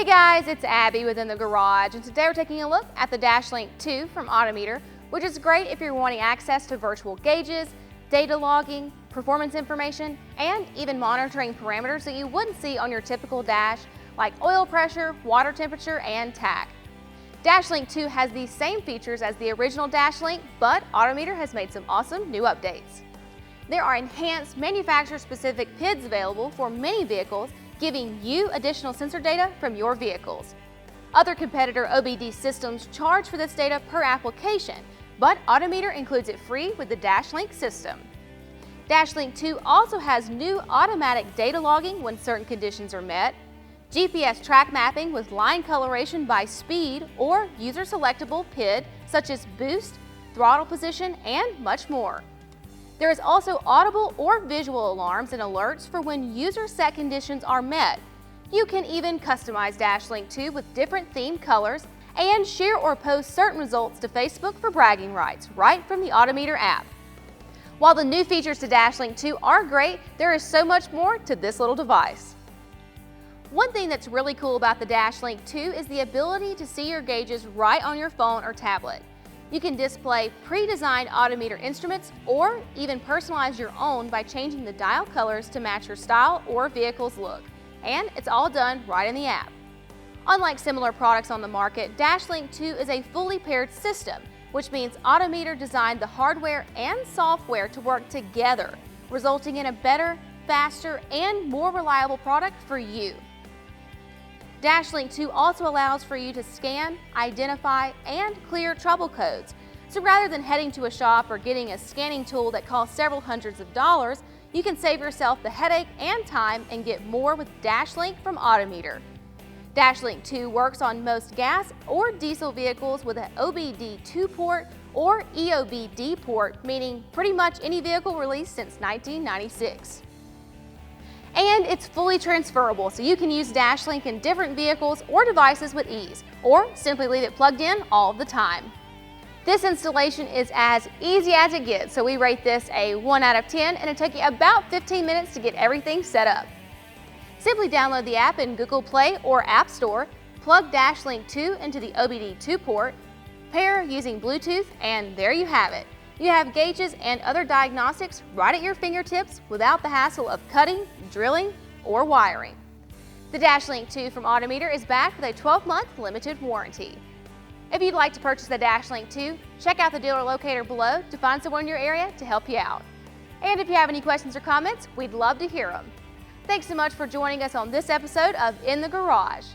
guys, it's Abby within the garage, and today we're taking a look at the Dashlink 2 from Autometer, which is great if you're wanting access to virtual gauges, data logging, performance information, and even monitoring parameters that you wouldn't see on your typical dash, like oil pressure, water temperature, and tach. Dashlink 2 has the same features as the original Dashlink, but Autometer has made some awesome new updates. There are enhanced manufacturer-specific PIDs available for many vehicles, giving you additional sensor data from your vehicles. Other competitor OBD systems charge for this data per application, but Autometer includes it free with the Dashlink system. Dashlink 2 also has new automatic data logging when certain conditions are met, GPS track mapping with line coloration by speed or user-selectable PID such as boost, throttle position, and much more. There is also audible or visual alarms and alerts for when user set conditions are met. You can even customize Dashlink 2 with different themed colors and share or post certain results to Facebook for bragging rights right from the Autometer app. While the new features to Dashlink 2 are great, there is so much more to this little device. One thing that's really cool about the Dashlink 2 is the ability to see your gauges right on your phone or tablet. You can display pre-designed Autometer instruments or even personalize your own by changing the dial colors to match your style or vehicle's look. And it's all done right in the app. Unlike similar products on the market, Dashlink 2 is a fully paired system, which means Autometer designed the hardware and software to work together, resulting in a better, faster, and more reliable product for you. Dashlink 2 also allows for you to scan, identify, and clear trouble codes. So rather than heading to a shop or getting a scanning tool that costs several hundreds of dollars, you can save yourself the headache and time and get more with Dashlink from Autometer. Dashlink 2 works on most gas or diesel vehicles with an OBD2 port or EOBD port, meaning pretty much any vehicle released since 1996. And it's fully transferable, so you can use Dashlink in different vehicles or devices with ease, or simply leave it plugged in all the time. This installation is as easy as it gets, so we rate this a 1 out of 10, and it took you about 15 minutes to get everything set up. Simply download the app in Google Play or App Store, plug Dashlink 2 into the OBD2 port, pair using Bluetooth, and there you have it. You have gauges and other diagnostics right at your fingertips without the hassle of cutting, drilling, or wiring. The Dashlink 2 from Autometer is backed with a 12-month limited warranty. If you'd like to purchase the Dashlink 2, check out the dealer locator below to find someone in your area to help you out. And if you have any questions or comments, we'd love to hear them. Thanks so much for joining us on this episode of In the Garage.